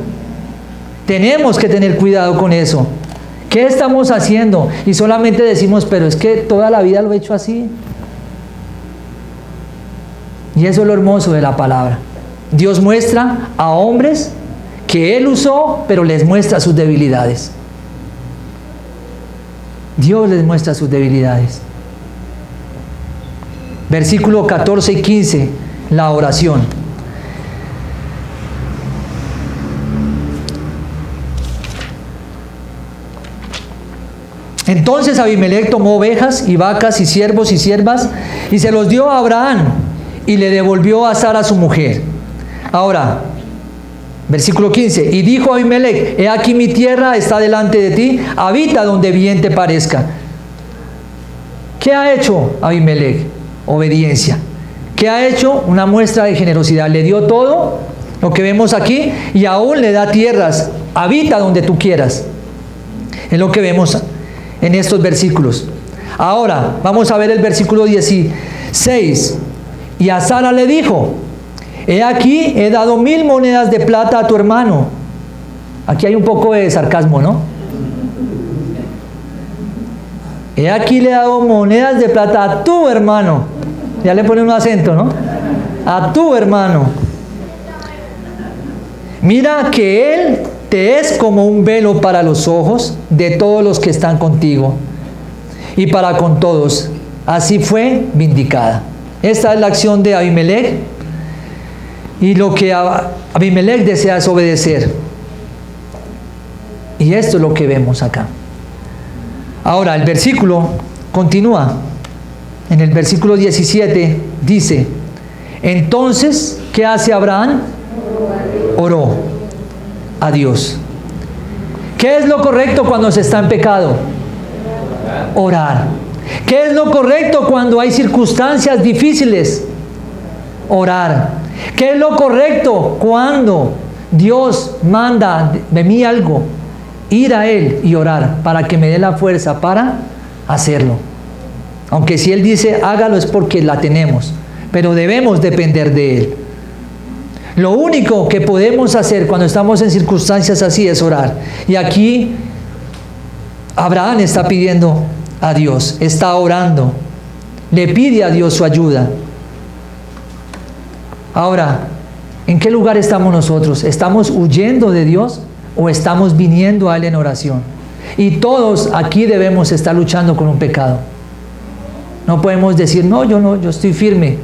Tenemos que tener cuidado con eso. ¿Qué estamos haciendo? Y solamente decimos, pero es que toda la vida lo he hecho así. Y eso es lo hermoso de la palabra. Dios muestra a hombres que Él usó, pero les muestra sus debilidades. Dios les muestra sus debilidades. Versículo 14 y 15, la oración. Entonces Abimelech tomó ovejas y vacas y siervos y siervas y se los dio a Abraham y le devolvió a Sara su mujer. Ahora, versículo 15, y dijo Abimelech, he aquí mi tierra está delante de ti, habita donde bien te parezca. ¿Qué ha hecho Abimelech? Obediencia. ¿Qué ha hecho? Una muestra de generosidad. Le dio todo lo que vemos aquí y aún le da tierras. Habita donde tú quieras. Es lo que vemos en estos versículos. Ahora, vamos a ver el versículo 16. Y a Sara le dijo, he aquí, he dado 1000 monedas de plata a tu hermano. Aquí hay un poco de sarcasmo, ¿no? He aquí le he dado monedas de plata a tu hermano. Ya le pone un acento, ¿no? A tu hermano. Mira que él te es como un velo para los ojos de todos los que están contigo y para con todos. Así fue vindicada. Esta es la acción de Abimelech y lo que Abimelech desea es obedecer. Y esto es lo que vemos acá. Ahora, el versículo continúa. En el versículo 17 dice, entonces, ¿qué hace Abraham? Oró a Dios. ¿Qué es lo correcto cuando se está en pecado? Orar. ¿Qué es lo correcto cuando hay circunstancias difíciles? Orar. ¿Qué es lo correcto cuando Dios manda de mí algo? Ir a Él y orar para que me dé la fuerza para hacerlo. Aunque si Él dice hágalo es porque la tenemos, pero debemos depender de Él. Lo único que podemos hacer cuando estamos en circunstancias así es orar. Y aquí Abraham está pidiendo a Dios, está orando, le pide a Dios su ayuda. Ahora, ¿en qué lugar estamos nosotros? ¿Estamos huyendo de Dios o estamos viniendo a Él en oración? Y todos aquí debemos estar luchando con un pecado. No podemos decir, no, yo estoy firme.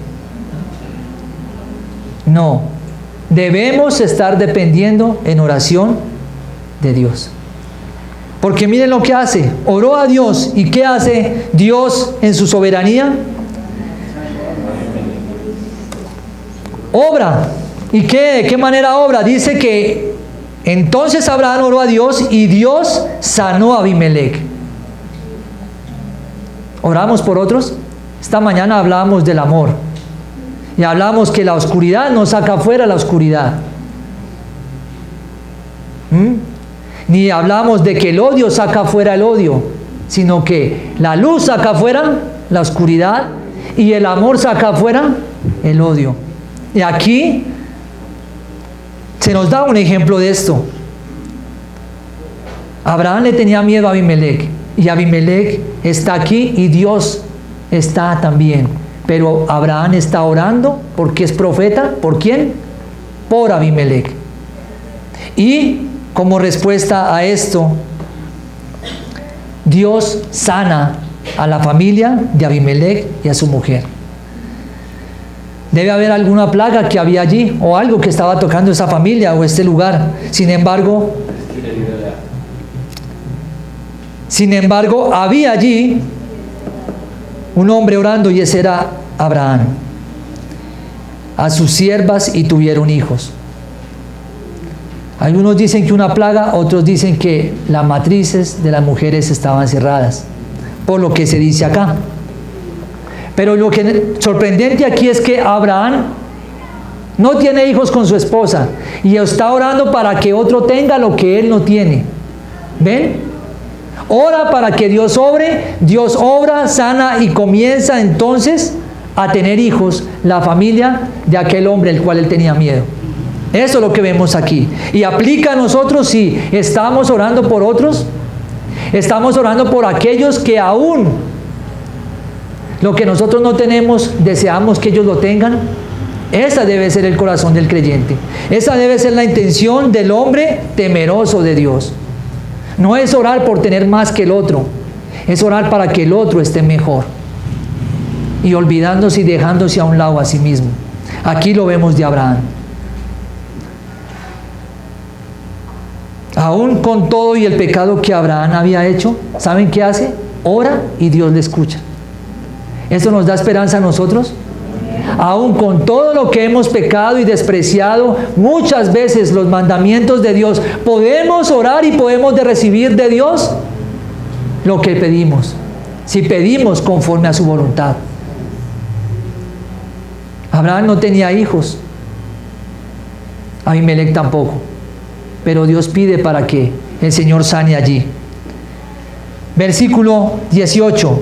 No, debemos estar dependiendo en oración de Dios. Porque miren lo que hace, oró a Dios. ¿Y qué hace Dios en su soberanía? Obra. ¿Y qué? ¿De qué manera obra? Dice que entonces Abraham oró a Dios y Dios sanó a Abimelec. ¿Oramos por otros? Esta mañana hablábamos del amor. Y hablamos que la oscuridad no saca fuera la oscuridad. Ni hablamos de que el odio saca fuera el odio, sino que la luz saca fuera la oscuridad y el amor saca fuera el odio. Y aquí se nos da un ejemplo de esto. Abraham le tenía miedo a Abimelec y Abimelec está aquí y Dios está también. Pero Abraham está orando porque es profeta. ¿Por quién? Por Abimelec. Y como respuesta a esto, Dios sana a la familia de Abimelec y a su mujer. Debe haber alguna plaga que había allí o algo que estaba tocando esa familia o este lugar. Sin embargo, había allí un hombre orando y ese era Abraham. A sus siervas y tuvieron hijos. Algunos dicen que una plaga, otros dicen que las matrices de las mujeres estaban cerradas, por lo que se dice acá. Pero lo que sorprendente aquí es que Abraham no tiene hijos con su esposa y está orando para que otro tenga lo que él no tiene. ¿Ven? Ora para que Dios obre, Dios obra, sana y comienza entonces a tener hijos la familia de aquel hombre el cual él tenía miedo. Eso es lo que vemos aquí. Y aplica a nosotros si estamos orando por otros, estamos orando por aquellos que aún lo que nosotros no tenemos, deseamos que ellos lo tengan. Esa debe ser el corazón del creyente. Esa debe ser la intención del hombre temeroso de Dios. No es orar por tener más que el otro, es orar para que el otro esté mejor. Y olvidándose y dejándose a un lado a sí mismo. Aquí lo vemos de Abraham. Aún con todo y el pecado que Abraham había hecho, ¿saben qué hace? Ora y Dios le escucha. ¿Eso nos da esperanza a nosotros? Aún con todo lo que hemos pecado y despreciado muchas veces los mandamientos de Dios, podemos orar y podemos recibir de Dios lo que pedimos, si pedimos conforme a su voluntad. Abraham no tenía hijos, Abimelec tampoco, pero Dios pide para que el Señor sane allí. Versículo 18.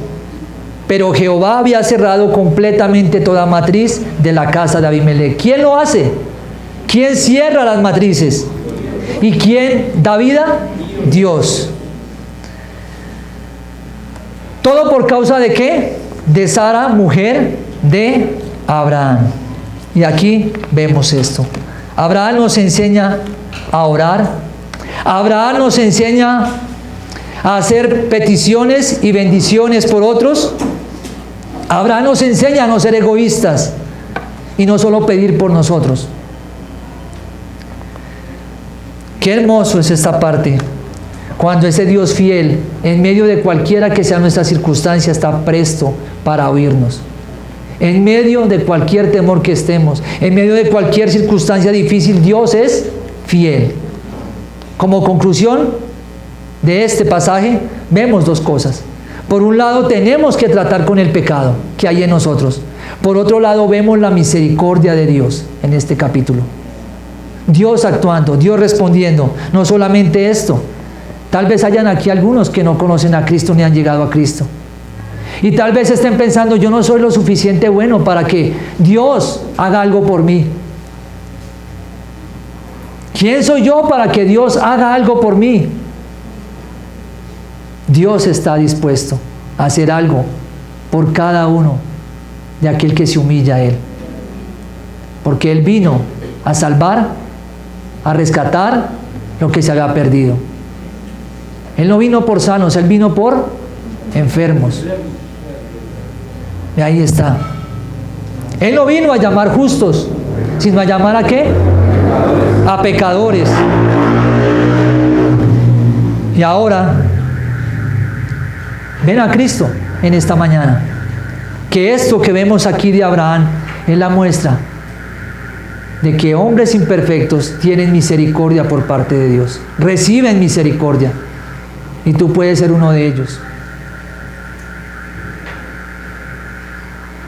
Pero Jehová había cerrado completamente toda matriz de la casa de Abimelec. ¿Quién lo hace? ¿Quién cierra las matrices? ¿Y quién da vida? Dios. ¿Todo por causa de qué? De Sara, mujer de Abraham. Y aquí vemos esto. Abraham nos enseña a orar. Abraham nos enseña a hacer peticiones y bendiciones por otros. Abraham nos enseña a no ser egoístas y no solo pedir por nosotros. Qué hermoso es esta parte, cuando ese Dios fiel, en medio de cualquiera que sea nuestra circunstancia, está presto para oírnos. En medio de cualquier temor que estemos, en medio de cualquier circunstancia difícil, Dios es fiel. Como conclusión de este pasaje, vemos dos cosas. Por un lado, tenemos que tratar con el pecado que hay en nosotros. Por otro lado, vemos la misericordia de Dios en este capítulo. Dios actuando, Dios respondiendo. No solamente esto. Tal vez hayan aquí algunos que no conocen a Cristo ni han llegado a Cristo. Y tal vez estén pensando, yo no soy lo suficiente bueno para que Dios haga algo por mí. ¿Quién soy yo para que Dios haga algo por mí? Dios está dispuesto a hacer algo por cada uno de aquel que se humilla a Él. Porque Él vino a salvar, a rescatar lo que se había perdido. Él no vino por sanos, Él vino por enfermos. Y ahí está. Él no vino a llamar justos, sino a llamar ¿a qué? A pecadores. Y ahora, ven a Cristo en esta mañana. Que esto que vemos aquí de Abraham es la muestra de que hombres imperfectos tienen misericordia por parte de Dios. Reciben misericordia. Y tú puedes ser uno de ellos.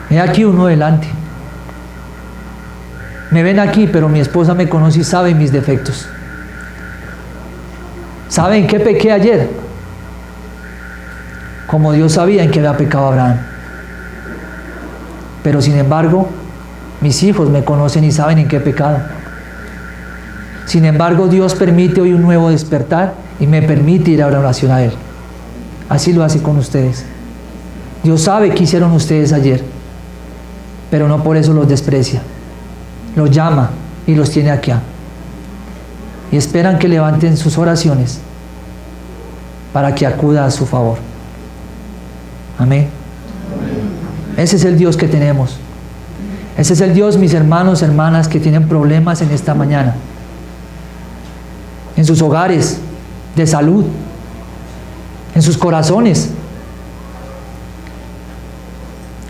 He aquí uno delante. Me ven aquí, pero mi esposa me conoce y sabe mis defectos. ¿Sabe en qué pequé ayer? Como Dios sabía en qué había pecado Abraham. Pero sin embargo, mis hijos me conocen y saben en qué he pecado. Sin embargo, Dios permite hoy un nuevo despertar y me permite ir a la oración a Él. Así lo hace con ustedes. Dios sabe qué hicieron ustedes ayer, pero no por eso los desprecia. Los llama y los tiene aquí. Y esperan que levanten sus oraciones para que acuda a su favor. Amén. Ese es el Dios que tenemos. Ese es el Dios, mis hermanos, hermanas, que tienen problemas en esta mañana. En sus hogares, de salud, en sus corazones,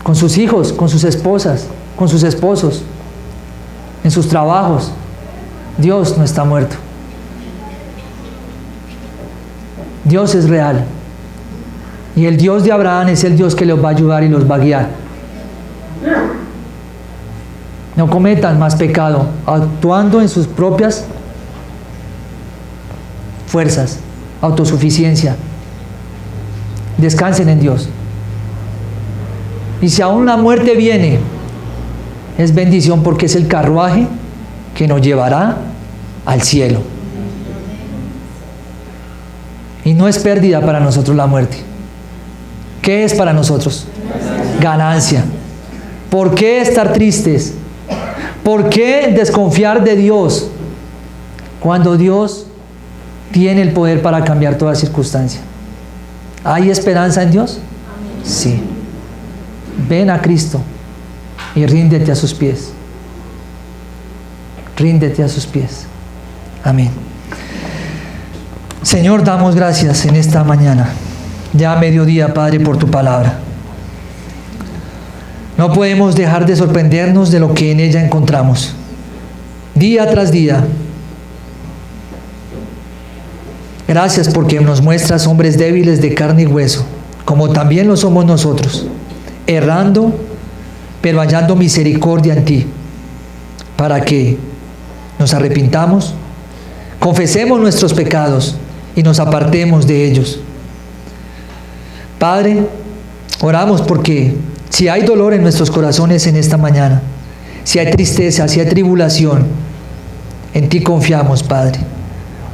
con sus hijos, con sus esposas, con sus esposos, en sus trabajos. Dios no está muerto. Dios es real. Y el Dios de Abraham es el Dios que los va a ayudar y los va a guiar. No cometan más pecado actuando en sus propias fuerzas, autosuficiencia. Descansen en Dios. Y si aún la muerte viene, es bendición porque es el carruaje que nos llevará al cielo. Y no es pérdida para nosotros la muerte. ¿Qué es para nosotros? Ganancia. ¿Por qué estar tristes? ¿Por qué desconfiar de Dios cuando Dios tiene el poder para cambiar toda circunstancia? ¿Hay esperanza en Dios? Sí. Ven a Cristo y ríndete a sus pies. Ríndete a sus pies. Amén. Señor, damos gracias en esta mañana, ya a mediodía, Padre, por tu palabra. No podemos dejar de sorprendernos de lo que en ella encontramos. Día tras día. Gracias porque nos muestras hombres débiles de carne y hueso, como también lo somos nosotros, errando, pero hallando misericordia en ti, para que nos arrepintamos, confesemos nuestros pecados y nos apartemos de ellos. Padre, oramos porque si hay dolor en nuestros corazones en esta mañana, si hay tristeza, si hay tribulación, en ti confiamos, Padre.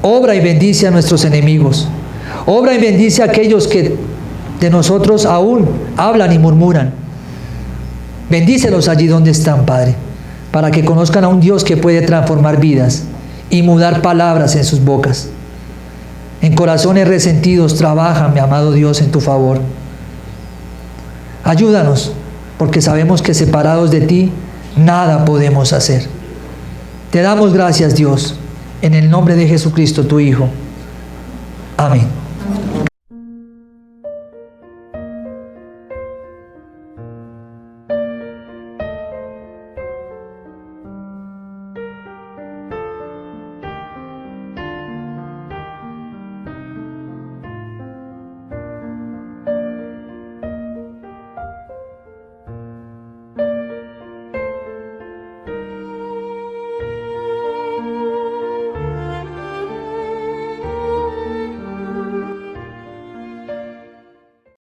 Obra y bendice a nuestros enemigos. Obra y bendice a aquellos que de nosotros aún hablan y murmuran. Bendícelos allí donde están, Padre, para que conozcan a un Dios que puede transformar vidas y mudar palabras en sus bocas. En corazones resentidos trabaja, mi amado Dios, en tu favor. Ayúdanos, porque sabemos que separados de ti, nada podemos hacer. Te damos gracias, Dios, en el nombre de Jesucristo, tu Hijo. Amén.